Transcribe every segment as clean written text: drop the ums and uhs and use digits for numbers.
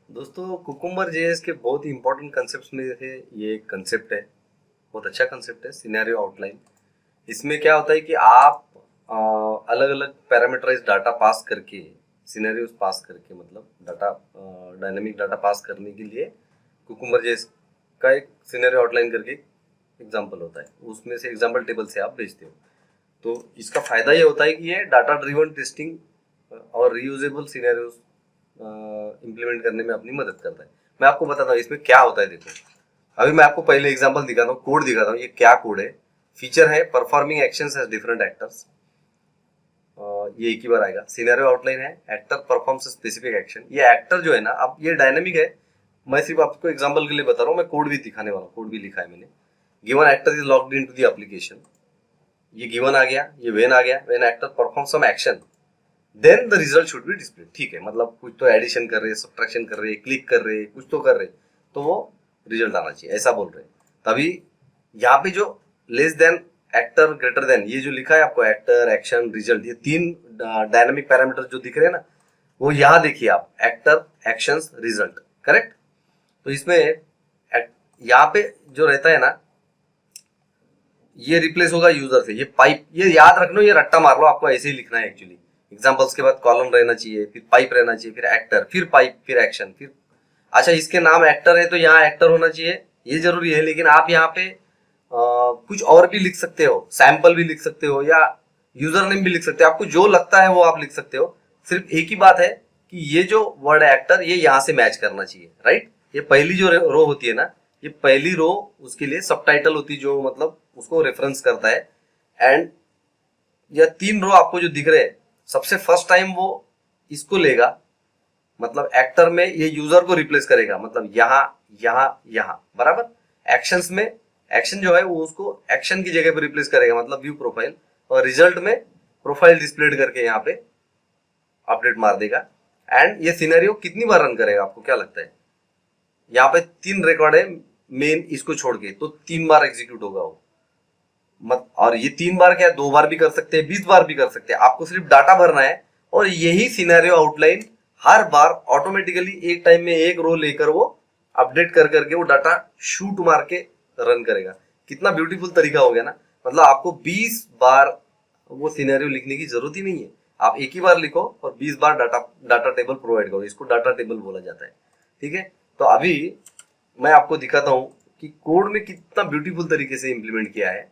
दोस्तों cucumber JS के बहुत ही इंपॉर्टेंट कंसेप्ट में से ये एक कंसेप्ट है। बहुत अच्छा कंसेप्ट है, सिनेरियो आउटलाइन। इसमें क्या होता है कि आप अलग अलग पैरामीटराइज डाटा पास करके, सिनेरियोस पास करके, मतलब डाटा, डायनेमिक डाटा पास करने के लिए कुकुम्बर जेएस का एक सिनेरियो आउटलाइन करके एग्जाम्पल होता है। उसमें से एग्जाम्पल टेबल से आप भेजते हो। तो इसका फायदा ये होता है कि ये डाटा ड्रिवन टेस्टिंग और रीयूजेबल सिनेरियोस इम्प्लीमेंट करने में अपनी मदद करता है। मैं आपको बताता हूँ इसमें क्या होता है। देखो, अभी मैं आपको पहले एग्जांपल दिखाता हूँ, कोड दिखाता हूँ। ये क्या कोड है? फीचर है performing actions as different actors. ये एक ही बार आएगा। सिनेरियो आउटलाइन है, एक्टर परफॉर्म्स स्पेसिफिक एक्शन। ये एक्टर जो है ना, अब ये डायनेमिक है। मैं सिर्फ आपको एग्जांपल के लिए बता रहा हूँ, मैं कोड भी दिखाने वाला हूँ, कोड भी लिखा है मैंने। Given actor is logged into the application. ये गिवन आ गया, ये वेन आ गया। When actor perform some action then the result should be display. ठीक है, मतलब कुछ तो एडिशन कर रहे, सब्ट्रैक्शन कर रहे, क्लिक कर रहे, कुछ तो कर रहे, तो वो रिजल्ट आना चाहिए, ऐसा बोल रहे। तभी यहाँ पे जो less than, actor, greater than, ये जो लिखा है आपको, एक्टर, एक्शन, रिजल्ट, ये तीन डायनामिक पैरामीटर जो दिख रहे हैं ना, वो यहाँ देखिए आप, एक्टर, एक्शंस, रिजल्ट। करेक्ट? तो इसमें यहाँ पे जो रहता है ना, ये रिप्लेस होगा यूजर से। ये पाइप, ये याद रख लो, ये रट्टा मार लो, आपको ऐसे ही लिखना है एक्चुअली। एग्जांपल्स के बाद कॉलम रहना चाहिए, फिर पाइप रहना चाहिए, फिर एक्टर, फिर पाइप, फिर एक्शन, फिर अच्छा, इसके नाम एक्टर है तो यहाँ एक्टर होना चाहिए, ये जरूरी है। लेकिन आप यहाँ पे कुछ और भी लिख सकते हो, सैंपल भी लिख सकते हो, या यूजर नेम भी लिख सकते हो। आपको जो लगता है वो आप लिख सकते हो। सिर्फ एक ही बात है कि ये जो वर्ड है एक्टर, ये यहाँ से मैच करना चाहिए। राइट? ये पहली जो रो होती है ना, ये पहली रो उसके लिए सबटाइटल होती है, जो मतलब उसको रेफरेंस करता है। एंड यह तीन रो आपको जो दिख रहे हैं, सबसे फर्स्ट टाइम वो इसको लेगा, मतलब एक्टर में ये यूजर को रिप्लेस करेगा, मतलब यहाँ, यहाँ, यहाँ, बराबर। एक्शंस में एक्शन जो है वो उसको एक्शन की जगह पे रिप्लेस करेगा, मतलब व्यू प्रोफाइल। और रिजल्ट में प्रोफाइल डिस्प्लेड करके यहाँ पे अपडेट मार देगा। एंड ये सिनेरियो कितनी बार रन करेगा, आपको क्या लगता है? यहाँ पे तीन रिकॉर्ड है मेन, इसको छोड़ के, तो 3 बार एग्जीक्यूट होगा वो। मत, और ये 3 बार क्या, 2 बार भी कर सकते हैं, 20 बार भी कर सकते हैं। आपको सिर्फ डाटा भरना है, और यही सिनेरियो आउटलाइन हर बार ऑटोमेटिकली एक टाइम में एक रो लेकर वो अपडेट कर करके वो डाटा शूट मार के रन करेगा। कितना ब्यूटीफुल तरीका हो गया ना। मतलब आपको 20 बार वो सिनेरियो लिखने की जरूरत ही नहीं है। आप एक ही बार लिखो और 20 बार डाटा डाटा टेबल प्रोवाइड करो। इसको डाटा टेबल बोला जाता है। ठीक है? तो अभी मैं आपको दिखाता हूं कि कोड में कितना ब्यूटीफुल तरीके से इंप्लीमेंट किया है।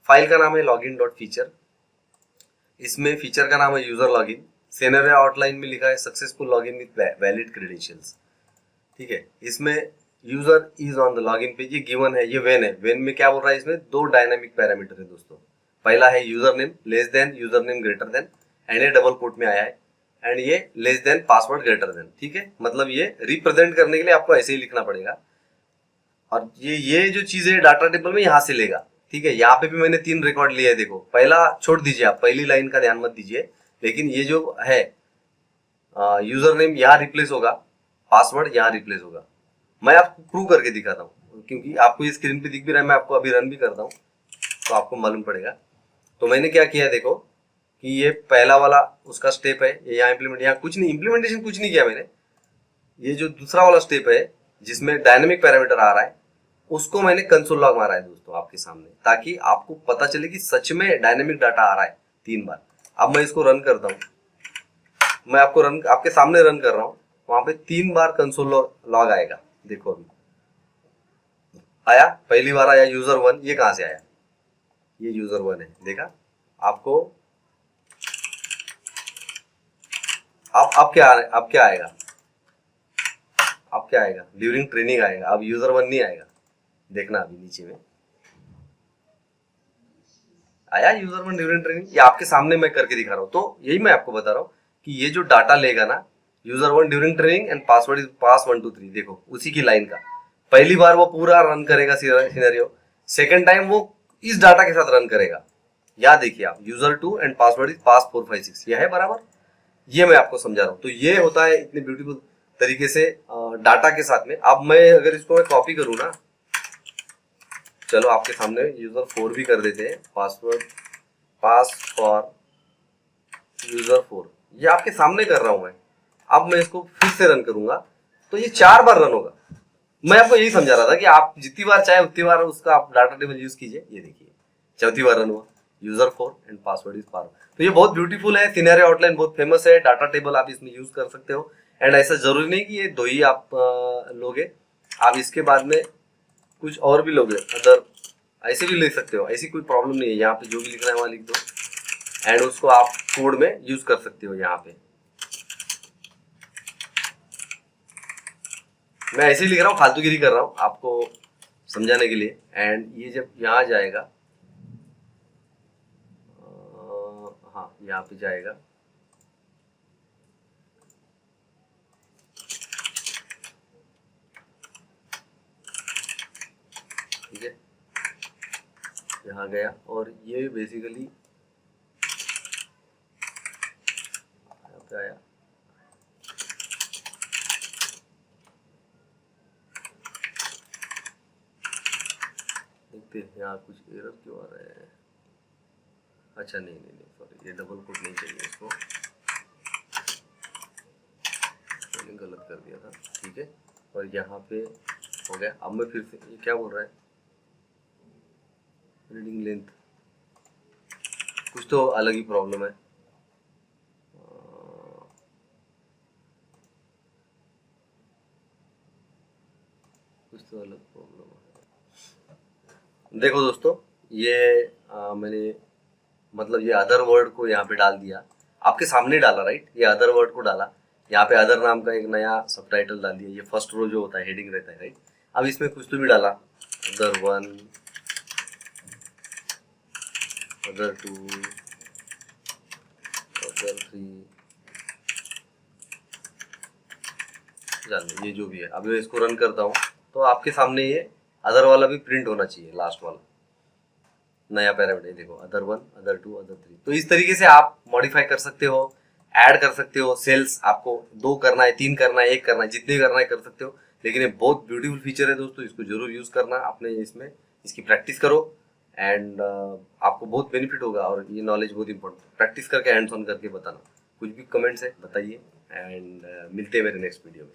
फाइल का नाम है लॉगिन डॉट फीचर। इसमें फीचर का नाम है यूजर लॉगिन। सिनेरियो आउटलाइन में लिखा है successful login with valid credentials. ठीक है? इसमें user is on the login page, ये गिवन है, ये वेन है। वेन में क्या बोल रहा है? इसमें 2 डायनामिक पैरामीटर है दोस्तों। पहला है user name, less than, user name greater than, and ये डबल कोट में आया है। एंड ये less than, password greater than. ठीक है? मतलब ये रिप्रेजेंट करने के लिए आपको ऐसे ही लिखना पड़ेगा। और ये जो चीज है डाटा टेबल में यहाँ से लेगा। ठीक है? यहाँ पे भी मैंने 3 रिकॉर्ड लिए है। देखो, पहला छोड़ दीजिए, आप पहली लाइन का ध्यान मत दीजिए। लेकिन ये जो है, यूजर नेम यहाँ रिप्लेस होगा, पासवर्ड यहाँ रिप्लेस होगा। मैं आपको प्रूव करके दिखाता हूँ, क्योंकि आपको ये स्क्रीन पे दिख भी रहा है, मैं आपको अभी रन भी करता हूँ तो आपको मालूम पड़ेगा। तो मैंने क्या किया, देखो कि ये पहला वाला उसका स्टेप है, ये यहाँ इम्प्लीमेंट, यहाँ कुछ नहीं, इम्प्लीमेंटेशन कुछ नहीं किया मैंने। ये जो दूसरा वाला स्टेप है जिसमें डायनेमिक पैरामीटर आ रहा है, उसको मैंने कंसोल लॉग मारा है दोस्तों आपके सामने, ताकि आपको पता चले कि सच में डायनेमिक डाटा आ रहा है 3 बार। अब मैं इसको रन करता हूँ, मैं आपको रन, आपके सामने रन कर रहा हूँ। वहां पे 3 बार कंसोल लॉग आएगा। देखो अभी आया, पहली बार आया यूजर 1। ये कहां से आया? ये यूजर 1 है, देखा आपको। अब क्या, अब क्या आएगा? अब क्या आएगा? ड्यूरिंग ट्रेनिंग आएगा। अब यूजर 1 नहीं आएगा। देखना अभी नीचे में आया यूजर 1 ड्यूरिंग ट्रेनिंग। ये आपके सामने मैं करके दिखा रहा हूँ। तो यही मैं आपको बता रहा हूँ कि ये जो डाटा लेगा ना, user 1 during training and password is pass 1 2 3, देखो उसी की लाइन का पहली बार वो पूरा रन करेगा सिनेरियो। सेकंड टाइम वो इस डाटा के साथ रन करेगा। यहाँ देखिए आप, user 2 and password is pass 4 5 6, यह है बराबर। ये मैं आपको समझा रहा हूँ। तो ये होता है इतने ब्यूटीफुल तरीके से डाटा के साथ में। अब मैं अगर इसको मैं कॉपी करूँ ना, चलो आपके सामने यूजर 4 भी कर देते हैं, पासवर्ड पास फॉर यूजर 4, ये आपके सामने कर रहा हूं मैं। अब मैं इसको फिर से रन करूंगा तो ये 4 बार रन होगा। मैं आपको यही समझा रहा था कि आप जितनी बार चाहे उतनी बार उसका आप डाटा टेबल यूज कीजिए। ये देखिए चौथी बार रन हुआ, यूजर 4 एंड पासवर्ड इज पार। तो ये बहुत ब्यूटीफुल है, सिनेरियो आउटलाइन बहुत फेमस है, डाटा टेबल आप इसमें यूज कर सकते हो। एंड ऐसा जरूरी नहीं कि ये 2 ही आप लोगे, आप इसके बाद में कुछ और भी लोगे, अदर ऐसे भी ले सकते हो, ऐसी कोई प्रॉब्लम नहीं है। यहाँ पे जो भी लिखना है वहां लिख दो एंड उसको आप कोड में यूज कर सकते हो। यहाँ पे मैं ऐसे ही लिख रहा हूँ, फालतूगिरी कर रहा हूँ आपको समझाने के लिए। एंड ये जब यहाँ जाएगा, हाँ यहाँ पे जाएगा, ठीक है, यहाँ गया और ये बेसिकली यहाँ पे आया। देखते हैं यहाँ कुछ एरर क्यों आ रहा है। अच्छा नहीं नहीं नहीं सॉरी, ये डबल कोट नहीं चाहिए इसको, मैंने गलत कर दिया था, ठीक है। और यहाँ पे हो गया। अब मैं फिर से, ये क्या बोल रहा है, रीडिंग लेंथ, कुछ तो अलग ही प्रॉब्लम है। कुछ तो अलग प्रॉब्लम है। देखो दोस्तों, ये मैंने मतलब ये अदर वर्ड को यहाँ पे डाल दिया, आपके सामने डाला, राइट। ये अदर वर्ड को डाला, यहाँ पे अदर नाम का एक नया सबटाइटल डाल दिया। ये फर्स्ट रो जो होता है हेडिंग रहता है, राइट। अब इसमें कुछ तो भी डाला, अदर 1, अदर 2, अदर 3, जान ये जो भी है। अब मैं इसको रन करता हूँ तो आपके सामने ये अदर वाला भी प्रिंट होना चाहिए, लास्ट वाला नया पैरामीटर। देखो अदर 1, अदर 2, अदर 3। तो इस तरीके से आप मॉडिफाई कर सकते हो, ऐड कर सकते हो। सेल्स आपको 2 करना है, 3 करना है, 1 करना है, जितने करना है कर सकते हो। लेकिन ये बहुत ब्यूटीफुल फीचर है दोस्तों, इसको जरूर यूज करना अपने इसमें, इसकी प्रैक्टिस करो एंड आपको बहुत बेनिफिट होगा। और ये नॉलेज बहुत इंपॉर्टेंट, प्रैक्टिस करके हैंड्स ऑन करके बताना। कुछ भी कमेंट्स है बताइए एंड मिलते हैं मेरे नेक्स्ट वीडियो में।